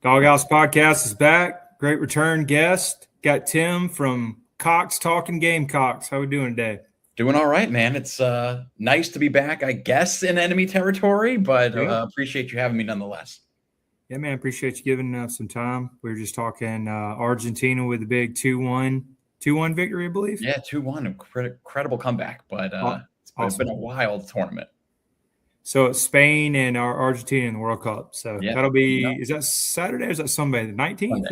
Doghouse Podcast is back. Great return guest. Got Tim from Cox Talking Gamecocks. How we doing today? Doing all right, man. It's nice to be back, I guess, in enemy territory, but appreciate you having me nonetheless. Yeah, man. Appreciate you giving us some time. We were just talking Argentina with a big 2-1 victory, I believe. Yeah, 2-1. Incredible comeback, but it's been a wild tournament. So it's Spain and Argentina in the World Cup. So that'll be is that Saturday or is that Sunday? The 19th?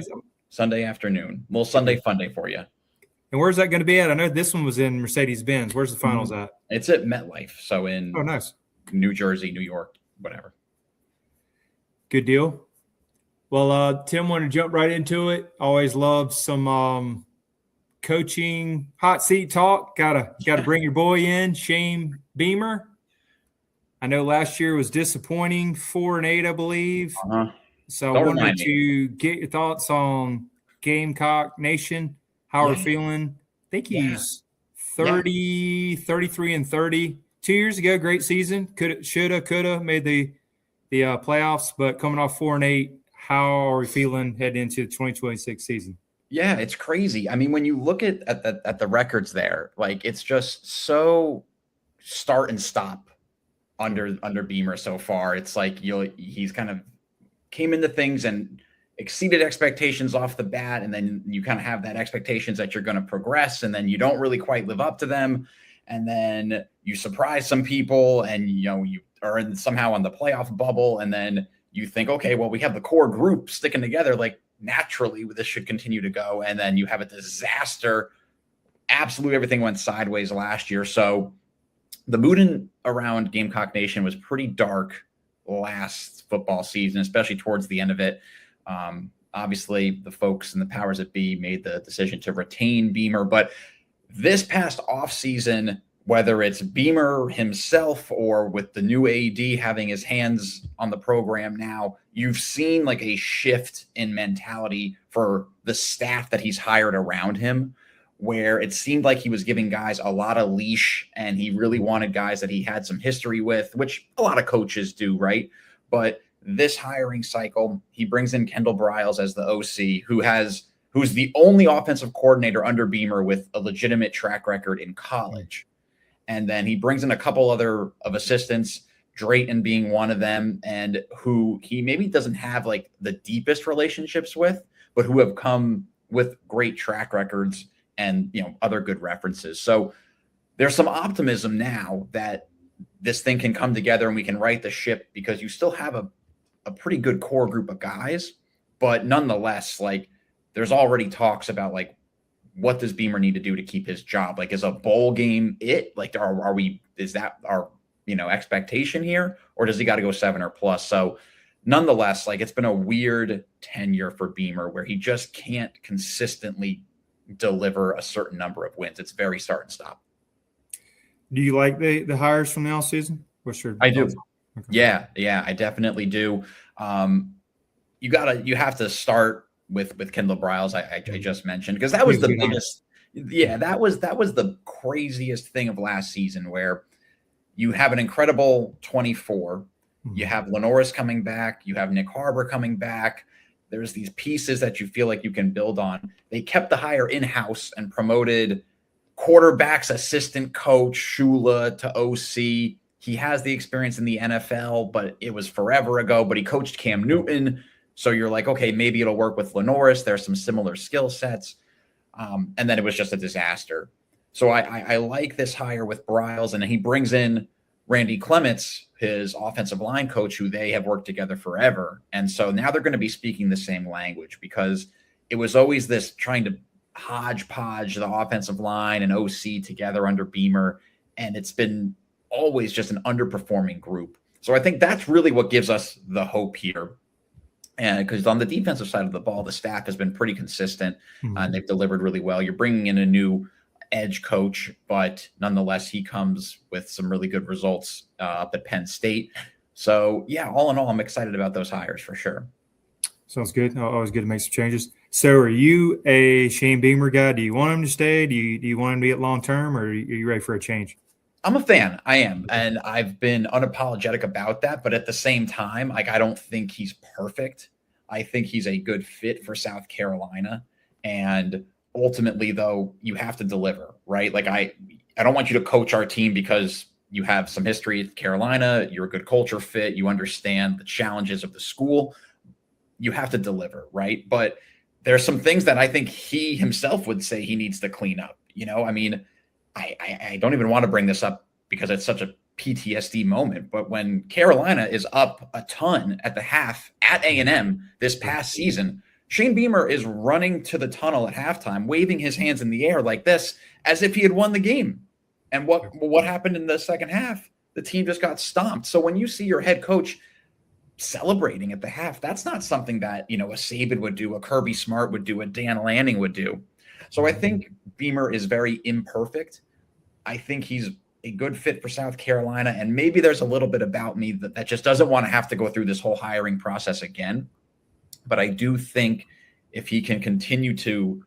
Sunday afternoon. Well, Sunday fun day for you. And where's that going to be at? I know this one was in Mercedes-Benz. Where's the finals at? It's at MetLife. So in nice. New Jersey, New York, whatever. Good deal. Well, Tim, want to jump right into it. Always love some coaching hot seat talk. Gotta bring your boy in, Shane Beamer. I know last year was disappointing, 4-8, I believe. So I wanted to get your thoughts on Gamecock Nation. How are we feeling? I think he's 33 and 30. 2 years ago, great season. Coulda made the playoffs, but coming off 4-8, how are we feeling heading into the 2026 season? Yeah, it's crazy. I mean, when you look at the records there, like it's just so start and stop under Beamer so far. It's like he's kind of came into things and exceeded expectations off the bat, and then you kind of have that expectations that you're going to progress, and then you don't really quite live up to them, and then you surprise some people, and you are somehow on the playoff bubble, and then you think, okay, well, we have the core group sticking together, like naturally this should continue to go, and then you have a disaster. Absolutely everything went sideways last year. So the mood around Gamecock Nation was pretty dark last football season, especially towards the end of it. Obviously, the folks in the powers that be made the decision to retain Beamer, but this past offseason, whether it's Beamer himself or with the new AD having his hands on the program now, you've seen like a shift in mentality for the staff that he's hired around him, where it seemed like he was giving guys a lot of leash and he really wanted guys that he had some history with, which a lot of coaches do, right? But this hiring cycle, he brings in Kendall Briles as the OC, who's the only offensive coordinator under Beamer with a legitimate track record in college. And then he brings in a couple other of assistants, Drayton being one of them, and who he maybe doesn't have like the deepest relationships with, but who have come with great track records and other good references. So there's some optimism now that this thing can come together and we can right the ship, because you still have a pretty good core group of guys, but nonetheless, like there's already talks about like, what does Beamer need to do to keep his job? Like, is a bowl game it? Like, is that our expectation here, or does he got to go 7 or plus? So nonetheless, like it's been a weird tenure for Beamer where he just can't consistently deliver a certain number of wins. It's very start and stop. Do you like the hires from the off season? I do. Okay. Yeah, I definitely do. You have to start with Kendall Briles, I just mentioned, because that was the biggest. Yeah, that was the craziest thing of last season, where you have an incredible 24. You have Lenoris coming back. You have Nick Harbor coming back. There's these pieces that you feel like you can build on. They kept the hire in-house and promoted quarterback's assistant coach Shula to OC. He has the experience in the NFL, but it was forever ago. But he coached Cam Newton. So you're like, okay, maybe it'll work with Lenoris. There's some similar skill sets. And then it was just a disaster. So I like this hire with Briles, and he brings in Randy Clements, his offensive line coach, who they have worked together forever. And so now they're going to be speaking the same language, because it was always this trying to hodgepodge the offensive line and OC together under Beamer. And it's been always just an underperforming group. So I think that's really what gives us the hope here. And because on the defensive side of the ball, the staff has been pretty consistent and they've delivered really well. You're bringing in a new edge coach, but nonetheless, he comes with some really good results up at Penn State. So yeah, all in all, I'm excited about those hires for sure. Sounds good. Always good to make some changes. So are you a Shane Beamer guy? Do you want him to stay? Do you want him to get long-term, or are you ready for a change? I'm a fan. I am. And I've been unapologetic about that. But at the same time, like, I don't think he's perfect. I think he's a good fit for South Carolina. And ultimately, though, you have to deliver, right? Like I don't want you to coach our team because you have some history at Carolina. You're a good culture fit. You understand the challenges of the school. You have to deliver, right? But there's some things that I think he himself would say he needs to clean up. I mean, I don't even want to bring this up because it's such a PTSD moment, but when Carolina is up a ton at the half at A&M this past season, Shane Beamer is running to the tunnel at halftime, waving his hands in the air like this, as if he had won the game. And what happened in the second half? The team just got stomped. So when you see your head coach celebrating at the half, that's not something that, a Saban would do, a Kirby Smart would do, a Dan Lanning would do. So I think Beamer is very imperfect. I think he's a good fit for South Carolina. And maybe there's a little bit about me that just doesn't want to have to go through this whole hiring process again. But I do think if he can continue to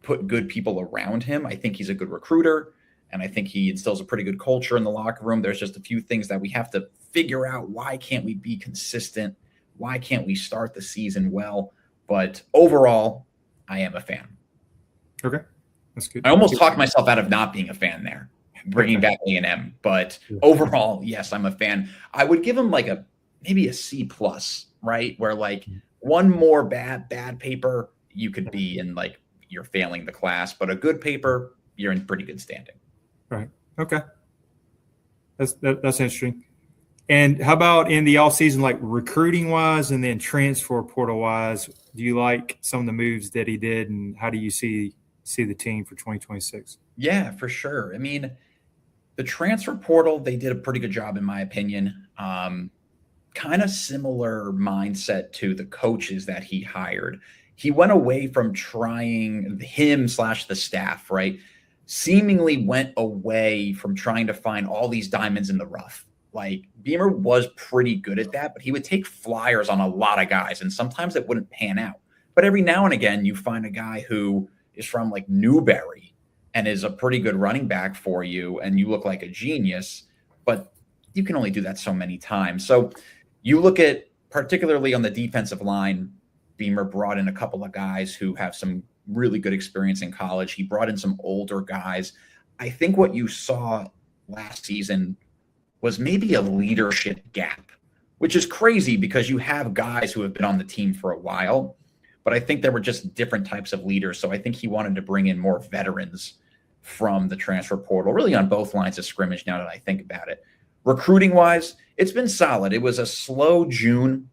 put good people around him, I think he's a good recruiter. And I think he instills a pretty good culture in the locker room. There's just a few things that we have to figure out. Why can't we be consistent? Why can't we start the season well? But overall, I am a fan. Okay. That's good. I almost talked myself out of not being a fan there, bringing back A&M. But overall, yes, I'm a fan. I would give him like maybe a C+, right? Where like one more bad paper, you could be in like you're failing the class, but a good paper, you're in pretty good standing. Right. Okay. That's interesting. And how about in the offseason, like recruiting wise and then transfer portal wise, do you like some of the moves that he did, and how do you see the team for 2026? Yeah, for sure. I mean, the transfer portal, they did a pretty good job, in my opinion. Kind of similar mindset to the coaches that he hired. He went away from trying the staff, right? Seemingly went away from trying to find all these diamonds in the rough. Like Beamer was pretty good at that, but he would take flyers on a lot of guys, and sometimes it wouldn't pan out. But every now and again, you find a guy who is from like Newberry and is a pretty good running back for you, and you look like a genius, but you can only do that so many times. So you look at, particularly on the defensive line, Beamer brought in a couple of guys who have some really good experience in college. He brought in some older guys. I think what you saw last season was maybe a leadership gap, which is crazy because you have guys who have been on the team for a while, but I think there were just different types of leaders. So I think he wanted to bring in more veterans from the transfer portal, really on both lines of scrimmage now that I think about it. Recruiting wise, it's been solid. It was a slow June,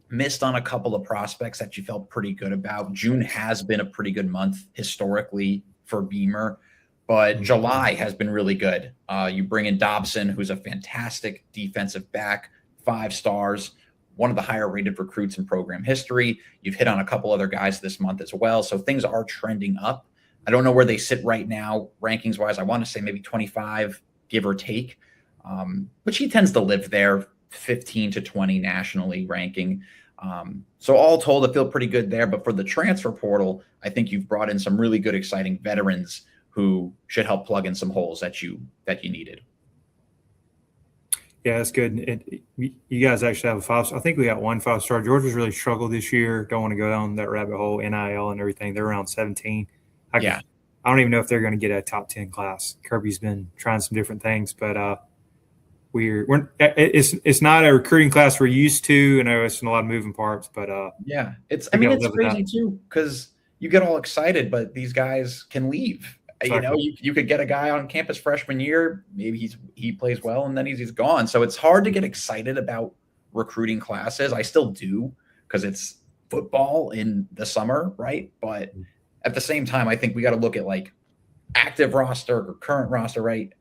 missed on a couple of prospects that you felt pretty good about. June has been a pretty good month historically for Beamer, but July has been really good. You bring in Dobson, who's a fantastic defensive back, 5 stars, one of the higher rated recruits in program history. You've hit on a couple other guys this month as well. So things are trending up. I don't know where they sit right now, rankings wise. I want to say maybe 25, give or take. But he tends to live there, 15 to 20 nationally ranking. So all told, I feel pretty good there. But for the transfer portal, I think you've brought in some really good, exciting veterans who should help plug in some holes that you needed. Yeah, that's good. You guys actually have a 5. I think we got 1 5-star. Georgia's really struggled this year. Don't want to go down that rabbit hole, NIL and everything. They're around 17. I don't even know if they're going to get a top 10 class. Kirby's been trying some different things, but it's not a recruiting class we're used to. I know it's in a lot of moving parts, but it's crazy too because you get all excited, but these guys can leave. Exactly. You could get a guy on campus freshman year, maybe he plays well, and then he's gone. So it's hard to get excited about recruiting classes. I still do because it's football in the summer, right? But at the same time, I think we got to look at like active roster or current roster, right?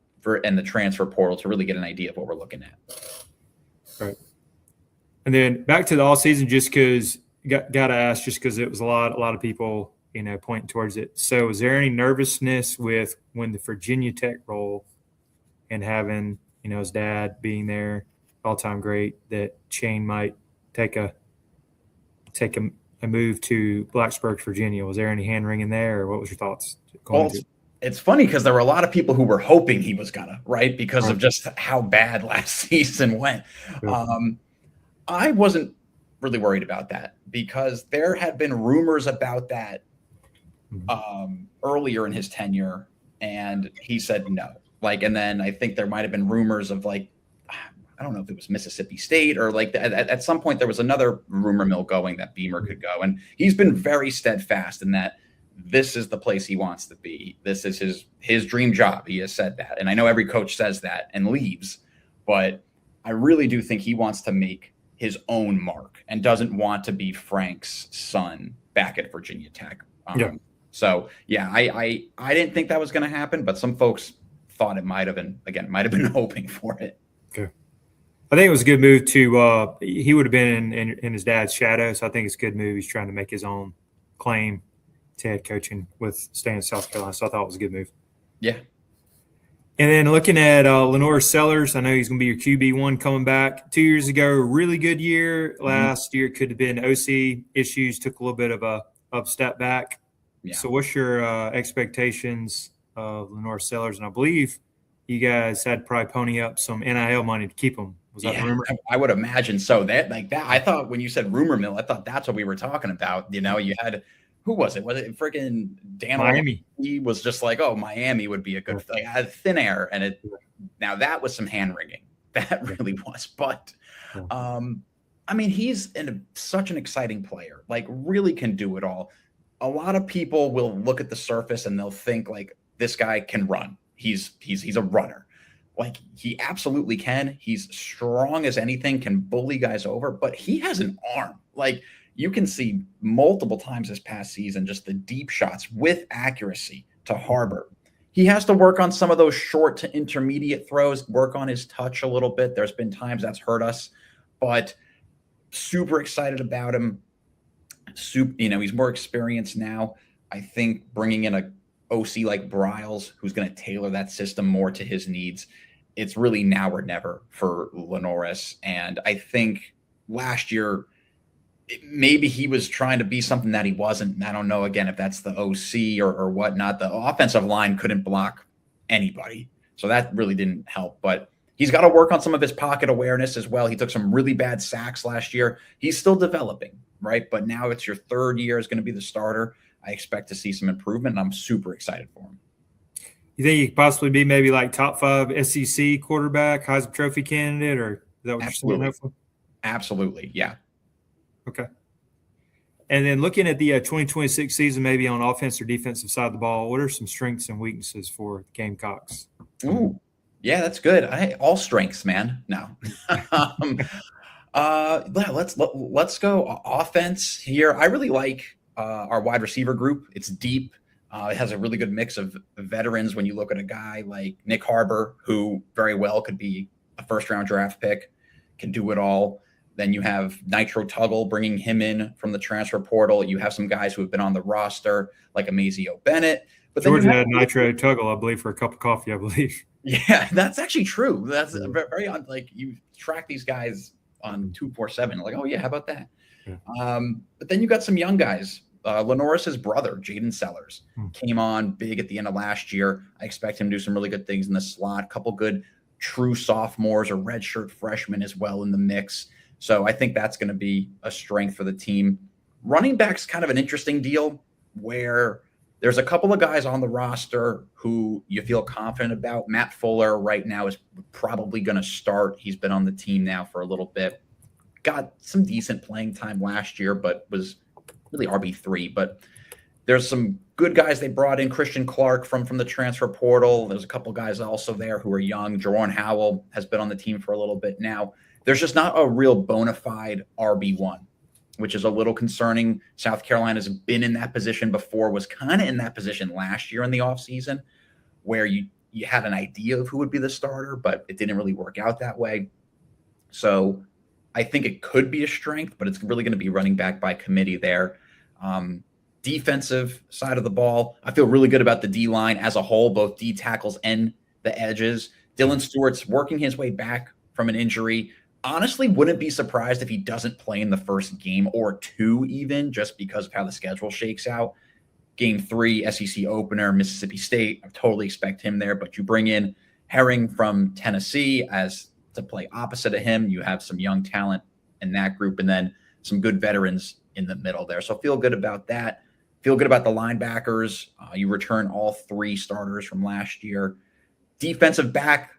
And the transfer portal to really get an idea of what we're looking at. Right. And then back to the all season, just because got to ask, just because it was a lot of people, pointing towards it. So is there any nervousness with when the Virginia Tech role and having, his dad being there, all-time great, that Shane might take a move to Blacksburg, Virginia? Was there any hand-wringing there, or what was your thoughts? It's funny because there were a lot of people who were hoping he was gonna, right? Because of just how bad last season went. I wasn't really worried about that because there had been rumors about that earlier in his tenure, and he said no. Like, and then I think there might have been rumors of like, I don't know if it was Mississippi State or like at some point there was another rumor mill going that Beamer could go, and he's been very steadfast in that this is the place he wants to be. This is his dream job. He has said that, and I know every coach says that and leaves, but I really do think he wants to make his own mark and doesn't want to be Frank's son back at Virginia Tech. So yeah, I didn't think that was going to happen, but some folks thought it might have been. Again, might have been hoping for it. Okay, I think it was a good move to. He would have been in his dad's shadow, so I think it's a good move. He's trying to make his own claim to head coaching with staying in South Carolina. So I thought it was a good move. Yeah. And then looking at LaNorris Sellers, I know he's going to be your QB1 coming back. 2 years ago, really good year. Last year could have been OC issues, took a little bit of a step back. Yeah. So what's your expectations of LaNorris Sellers? And I believe you guys had to probably pony up some NIL money to keep him. Was that rumor? I would imagine so. That I thought when you said rumor mill, I thought that's what we were talking about. You know, you had – who was it? Was it freaking Dan? Miami. He was just like, oh, Miami would be a good thing. I had thin air. And now that was some hand wringing. That really was. But, I mean, he's such an exciting player, like really can do it all. A lot of people will look at the surface and they'll think like this guy can run. He's a runner. Like he absolutely can. He's strong as anything, can bully guys over, but he has an arm. Like, you can see multiple times this past season, just the deep shots with accuracy to Harbor. He has to work on some of those short to intermediate throws, work on his touch a little bit. There's been times that's hurt us, but super excited about him. He's more experienced now. I think bringing in a OC like Briles, who's going to tailor that system more to his needs, it's really now or never for LaNorris. And I think last year, maybe he was trying to be something that he wasn't. I don't know, again, if that's the OC or whatnot. The offensive line couldn't block anybody, so that really didn't help. But he's got to work on some of his pocket awareness as well. He took some really bad sacks last year. He's still developing, right? But now it's your third year is going to be the starter. I expect to see some improvement, and I'm super excited for him. You think he could possibly be maybe like top 5 SEC quarterback, Heisman Trophy candidate, or is that what Absolutely. you're saying? Absolutely, yeah. Okay. And then looking at the 2026 season, maybe on offense or defensive side of the ball, what are some strengths and weaknesses for the Gamecocks? Ooh, yeah, that's good. All strengths, man. No. Let's go offense here. I really like our wide receiver group. It's deep. It has a really good mix of veterans. When you look at a guy like Nick Harbor, who very well could be a first-round draft pick, can do it all. Then you have Nitro Tuggle, bringing him in from the transfer portal. You have some guys who have been on the roster, like Amazio Bennett. But Georgia had Nitro Tuggle, I believe, for a cup of coffee, I believe. Yeah, that's actually true. That's very like you track these guys on 247. Like, oh yeah, how about that? Yeah. But then you got some young guys. LaNorris's brother, Jaden Sellers, came on big at the end of last year. I expect him to do some really good things in the slot. A couple good true sophomores or redshirt freshmen as well in the mix. So I think that's going to be a strength for the team. Running back's kind of an interesting deal where there's a couple of guys on the roster who you feel confident about. Matt Fuller right now is probably going to start. He's been on the team now for a little bit. Got some decent playing time last year, but was really RB3. But there's some good guys they brought in. Christian Clark from the transfer portal. There's a couple guys also there who are young. Jerron Howell has been on the team for a little bit now. There's just not a real bona fide RB1, which is a little concerning. South Carolina's been in that position before, was kind of in that position last year in the offseason, where you had an idea of who would be the starter, but it didn't really work out that way. So I think it could be a strength, but it's really going to be running back by committee there. Defensive side of the ball, I feel really good about the D-line as a whole, both D tackles and the edges. Dylan Stewart's working his way back from an injury. Honestly, wouldn't be surprised if he doesn't play in the first game or two even, just because of how the schedule shakes out. Game 3, SEC opener, Mississippi State. I totally expect him there, but you bring in Herring from Tennessee as to play opposite of him. You have some young talent in that group, and then some good veterans in the middle there. So feel good about that. Feel good about the linebackers. You return all 3 starters from last year. Defensive back,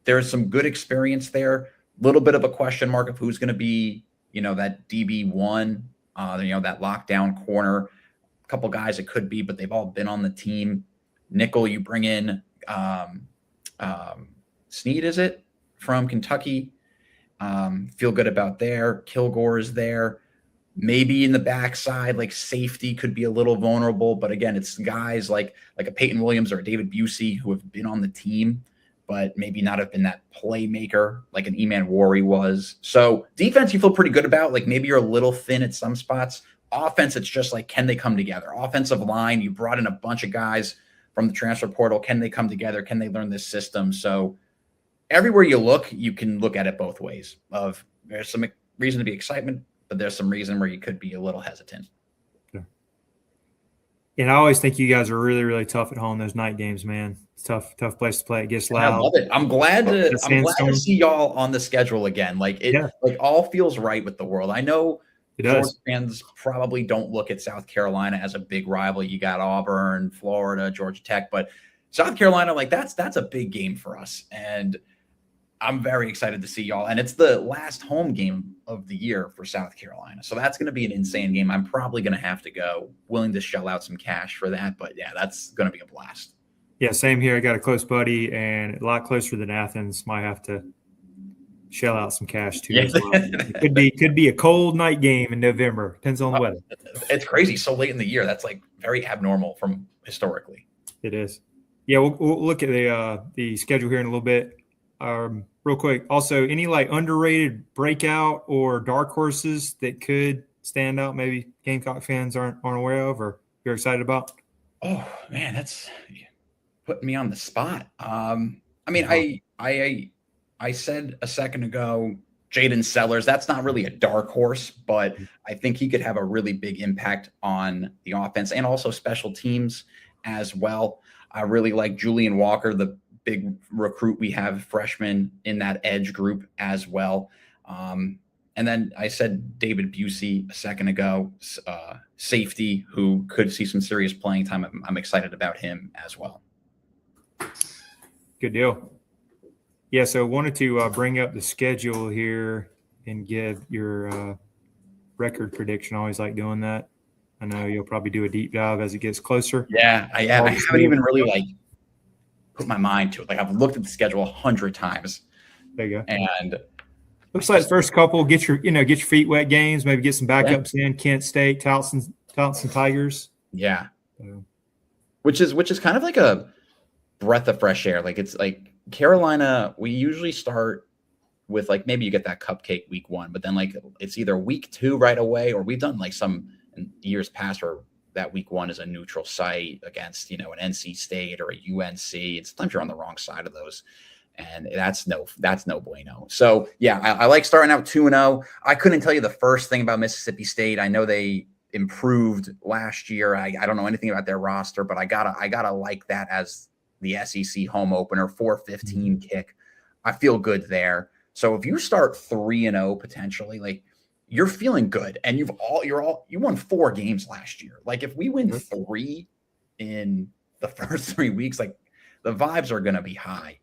there's some good experience there. Little bit of a question mark of who's going to be, that DB1, that lockdown corner. A couple guys it could be, but they've all been on the team. Nickel, you bring in Snead, is it, from Kentucky? Feel good about there. Kilgore is there. Maybe in the backside, like safety could be a little vulnerable, but again, it's guys like a Peyton Williams or a David Busey who have been on the team, but maybe not have been that playmaker like an Eman Wari was. So defense, you feel pretty good about. Like maybe you're a little thin at some spots. Offense, it's just like, can they come together? Offensive line, you brought in a bunch of guys from the transfer portal. Can they come together? Can they learn this system? So everywhere you look, you can look at it both ways. There's some reason to be excitement, but there's some reason where you could be a little hesitant. And I always think you guys are really, really tough at home. Those night games, man. It's tough place to play. It gets loud. I love it. I'm glad to see y'all on the schedule again. Like like all feels right with the world. I know Georgia fans probably don't look at South Carolina as a big rival. You got Auburn, Florida, Georgia Tech, but South Carolina, like that's a big game for us. And I'm very excited to see y'all. And it's the last home game of the year for South Carolina. So that's going to be an insane game. I'm probably going to have to go, willing to shell out some cash for that. But yeah, that's going to be a blast. Yeah, same here. I got a close buddy and a lot closer than Athens. Might have to shell out some cash too. As well. It could be a cold night game in November. Depends on the weather. It's crazy. So late in the year, that's like very abnormal from historically. It is. Yeah, we'll look at the schedule here in a little bit. Real quick. Also, any like underrated breakout or dark horses that could stand out? Maybe Gamecock fans aren't aware of, or you're excited about. Oh man, that's putting me on the spot. I mean, I said a second ago, Jaden Sellers. That's not really a dark horse, but I think he could have a really big impact on the offense and also special teams as well. I really like Julian Walker, the big recruit we have, freshman in that edge group as well. And then I said David Busey a second ago, safety who could see some serious playing time. I'm excited about him as well. Good deal. Yeah, so wanted to bring up the schedule here and give your record prediction. I always like doing that. I know you'll probably do a deep dive as it gets closer. Yeah, I haven't even really put my mind to it. Like I've looked at the schedule 100 times. There you go. And looks like the first couple get your feet wet games, maybe get some backups in. Kent State, Towson Tigers. Yeah. Which is kind of like a breath of fresh air. Like it's like Carolina, we usually start with like maybe you get that cupcake week 1, but then like it's either week 2 right away, or we've done like some in years past where that week 1 is a neutral site against, an NC State or a UNC. And sometimes you're on the wrong side of those. And that's no bueno. So yeah, I like starting out 2-0. I couldn't tell you the first thing about Mississippi State. I know they improved last year. I don't know anything about their roster, but I gotta like that as the SEC home opener, 4-15 kick. I feel good there. So if you start 3-0 potentially, like you're feeling good, and you won 4 games last year. Like if we win 3 in the first 3 weeks, like the vibes are going to be high.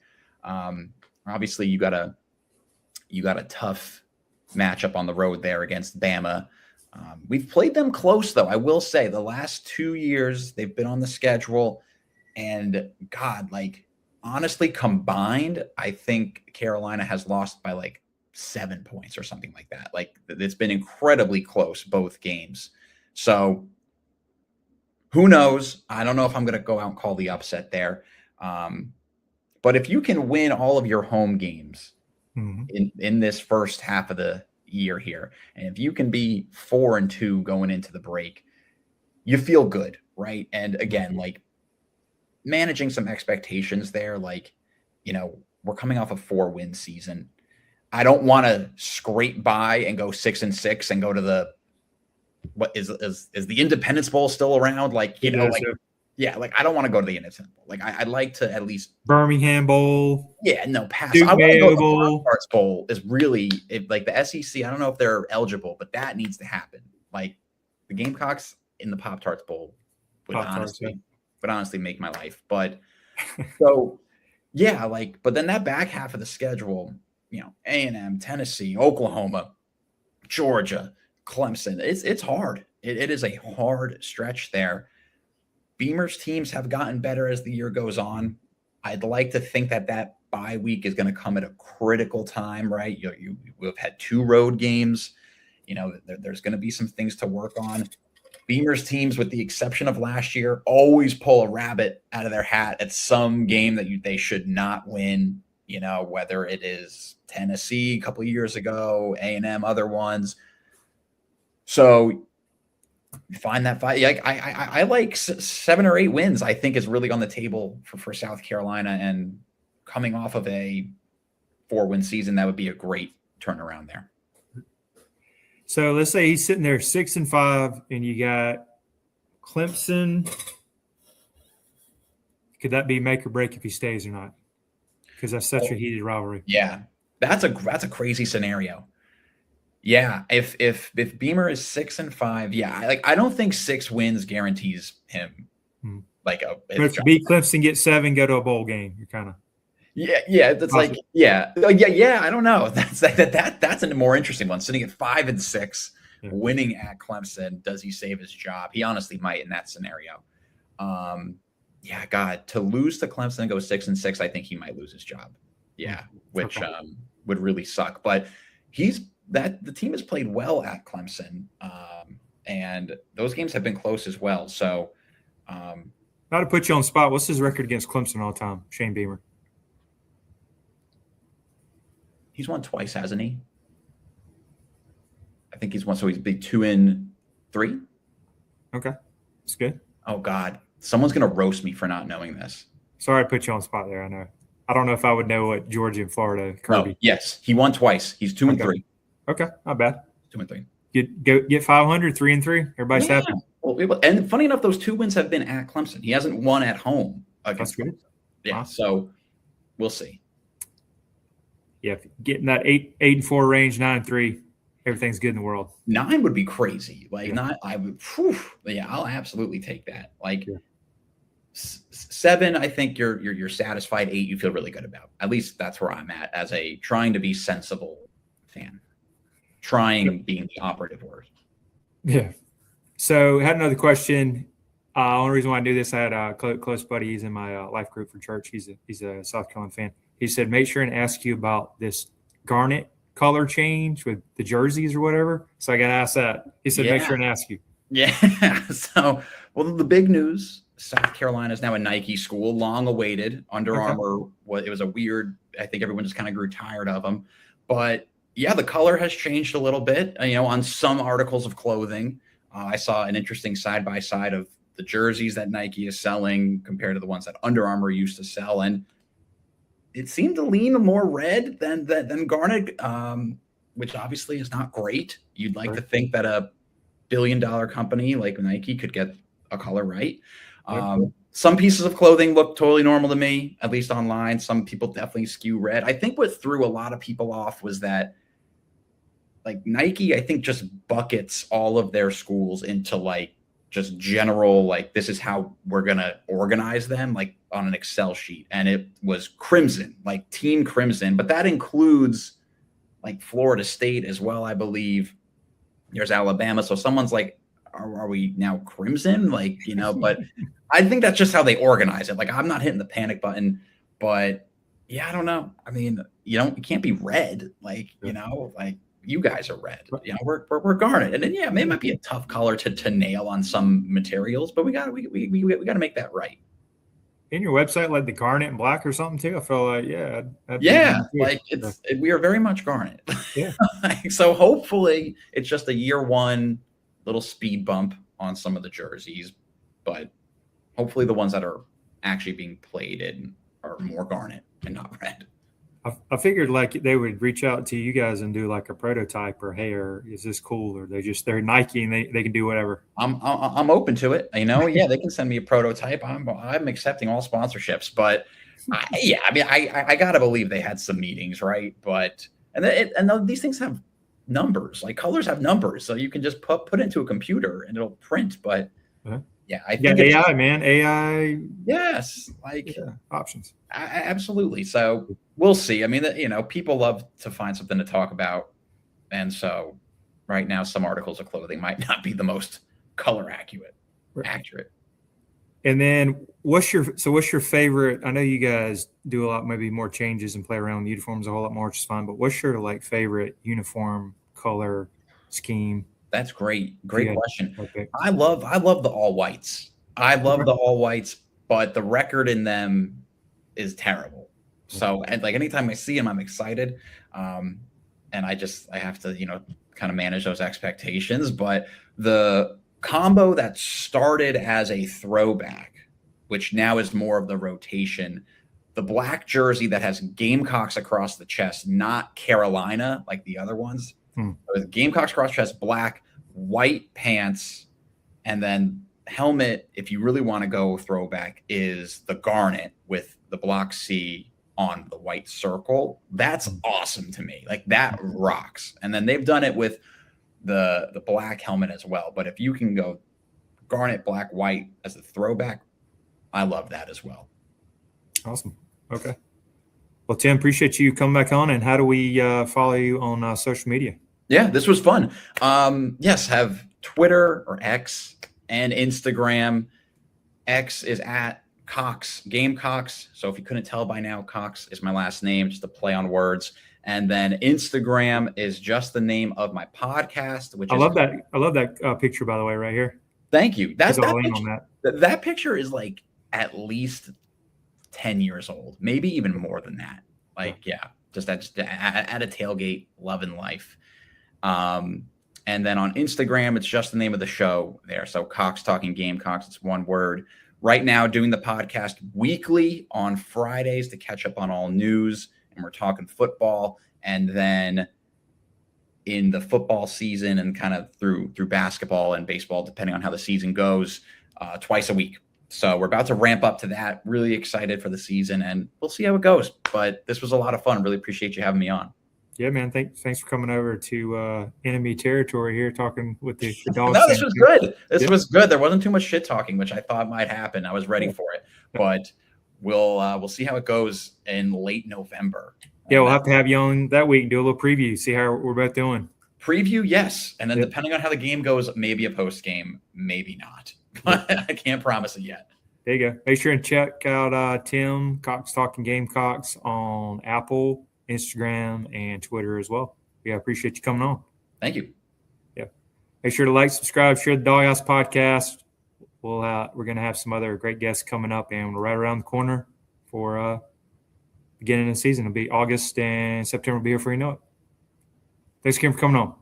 Obviously you got a tough matchup on the road there against Bama. We've played them close though. I will say the last 2 years they've been on the schedule, and God, like honestly combined, I think Carolina has lost by like 7 points or something like that. Like it's been incredibly close, both games. So who knows? I don't know if I'm going to go out and call the upset there. But if you can win all of your home games in this first half of the year here, and if you can be 4-2 going into the break, you feel good, right? And again, like managing some expectations there, like, we're coming off a 4-win season. I don't want to scrape by and go 6-6 and go to the, what is the Independence Bowl still around? Like, Yeah, like I don't want to go to the Independence Bowl. Like I'd like to at least Birmingham Bowl, pass. Duke I want to go to Mayo the Bowl. Pop-Tarts Bowl is really like the SEC. I don't know if they're eligible, but that needs to happen. Like the Gamecocks in the Pop-Tarts Bowl would honestly make my life. But so yeah, like but then that back half of the schedule, A&M, Tennessee, Oklahoma, Georgia, Clemson. It's hard. It is a hard stretch there. Beamer's teams have gotten better as the year goes on. I'd like to think that bye week is going to come at a critical time, right? We've had 2 road games. There's going to be some things to work on. Beamer's teams, with the exception of last year, always pull a rabbit out of their hat at some game that they should not win. Whether it is Tennessee a couple of years ago, A&M, other ones. So find that fight. Like I like 7 or 8 wins. I think is really on the table for South Carolina, and coming off of a 4-win season, that would be a great turnaround there. So let's say he's sitting there 6-5, and you got Clemson. Could that be make or break if he stays or not? Because that's such a heated rivalry. Yeah, that's a crazy scenario. Yeah, if Beamer is 6-5, yeah, I don't think 6 wins guarantees him like a. But if you beat Clemson, get 7, go to a bowl game. You're kind of. Yeah. That's awesome. Yeah. I don't know. That's a more interesting one. Sitting at 5-6, winning at Clemson, does he save his job? He honestly might in that scenario. Yeah, God, to lose to Clemson and go 6-6, I think he might lose his job. Yeah, which would really suck. But the team has played well at Clemson, and those games have been close as well. So, not to put you on the spot, what's his record against Clemson all time? Shane Beamer. He's won twice, hasn't he? I think he's won. So he's big 2-3. Okay, that's good. Oh God, someone's gonna roast me for not knowing this. Sorry to put you on the spot there. I know. I don't know if I would know what Georgia and Florida. Kirby. No, yes, he won twice. He's 2-3. Okay, not bad. 2-3. Get 500, 3-3. Everybody's happy. Well, and funny enough, those 2 wins have been at Clemson. He hasn't won at home against Clemson. Yeah, wow. So we'll see. Yeah, getting that 8-4 range, 9-3, everything's good in the world. 9 would be crazy. Like 9, I would. Yeah, I'll absolutely take that. Like 7, I think you're satisfied. 8, you feel really good about. At least that's where I'm at as a trying to be sensible fan. Trying being the operative word. Yeah. So I had another question. Only reason why I do this, I had a close buddy. He's in my life group for church. He's a South Carolina fan. He said, make sure and ask you about this garnet color change with the jerseys or whatever. So I got to ask that. He said, make sure and ask you. Yeah. So, well, the big news, South Carolina is now a Nike school, long awaited. Under Armour, it was a weird, I think everyone just kind of grew tired of them. But yeah, the color has changed a little bit, on some articles of clothing. I saw an interesting side-by-side of the jerseys that Nike is selling compared to the ones that Under Armour used to sell. And it seemed to lean more red than garnet, which obviously is not great. You'd like to think that a billion-dollar company like Nike could get a color right. Some pieces of clothing look totally normal to me, at least online. Some people definitely skew red. I think what threw a lot of people off was that like Nike, I think, just buckets all of their schools into like just general, like this is how we're going to organize them, like on an Excel sheet. And it was crimson, like Team Crimson, but that includes like Florida State as well, I believe. There's Alabama. So someone's like, are we now crimson? Like, but I think that's just how they organize it. Like, I'm not hitting the panic button, but yeah, I don't know. I mean, you can't be red. Like, like you guys are red, we're garnet. And then, yeah, it might be a tough color to nail on some materials, but we got to make that right. In your website, like the garnet and black or something too. I feel like, like we are very much garnet. Yeah. So hopefully it's just a year one little speed bump on some of the jerseys, but hopefully the ones that are actually being played in are more garnet and not red. I figured like they would reach out to you guys and do like a prototype or, hey, or is this cool? Or they're Nike and they can do whatever. I'm open to it. Yeah, they can send me a prototype. I'm accepting all sponsorships, but I gotta believe they had some meetings, right? But these things have numbers, like colors have numbers, so you can just put into a computer and it'll print. But I think AI, man, AI. Yes, options. Absolutely. So we'll see. I mean, people love to find something to talk about, and so right now, some articles of clothing might not be the most color accurate. And then what's your favorite? I know you guys do a lot, maybe more changes and play around with uniforms a whole lot more, which is fine. But what's your like favorite uniform color scheme? That's great. Great question. Okay. I love the all whites. I love the all whites, but the record in them is terrible. So, and like anytime I see them, I'm excited. And I have to, kind of manage those expectations. But the combo that started as a throwback, which now is more of the rotation, the black jersey that has Gamecocks across the chest, not Carolina like the other ones. With Gamecocks across chest, black, white pants, and then helmet, if you really want to go throwback, is the garnet with the block C on the white circle. That's awesome to me. Like that rocks. And then they've done it with the black helmet as well. But if you can go garnet, black, white as a throwback, I love that as well. Awesome. Okay. Well, Tim, appreciate you coming back on. And how do we follow you on social media? Yeah, this was fun. Yes, have Twitter or X and Instagram. X is at Cox Gamecocks. So if you couldn't tell by now, Cox is my last name, just a play on words. And then Instagram is just the name of my podcast, which I love that picture, by the way, right here. Thank you. That picture is like at least 10 years old, maybe even more than that. Just at a tailgate, loving life. And then on Instagram, it's just the name of the show there. So Cox Talking Gamecocks, it's one word. Right now, doing the podcast weekly on Fridays to catch up on all news. And we're talking football. And then in the football season and kind of through basketball and baseball, depending on how the season goes, twice a week. So we're about to ramp up to that. Really excited for the season, and we'll see how it goes. But this was a lot of fun. Really appreciate you having me on. Yeah, man. Thanks for coming over to enemy territory here, talking with the dogs. No, this was good. This was good. There wasn't too much shit talking, which I thought might happen. I was ready for it, but we'll see how it goes in late November. Yeah, we'll have to have you on that week and do a little preview, see how we're both doing. Preview, yes, and then depending on how the game goes, maybe a post game, maybe not. But I can't promise it yet. There you go. Make sure and check out Tim Cox Talking Gamecocks on Apple, Instagram, and Twitter as well. Yeah, I appreciate you coming on. Thank you. Yeah. Make sure to like, subscribe, share the Doghouse podcast. We're going to have some other great guests coming up, and we're right around the corner for beginning of the season. It'll be August, and September will be here before you know it. Thanks again for coming on.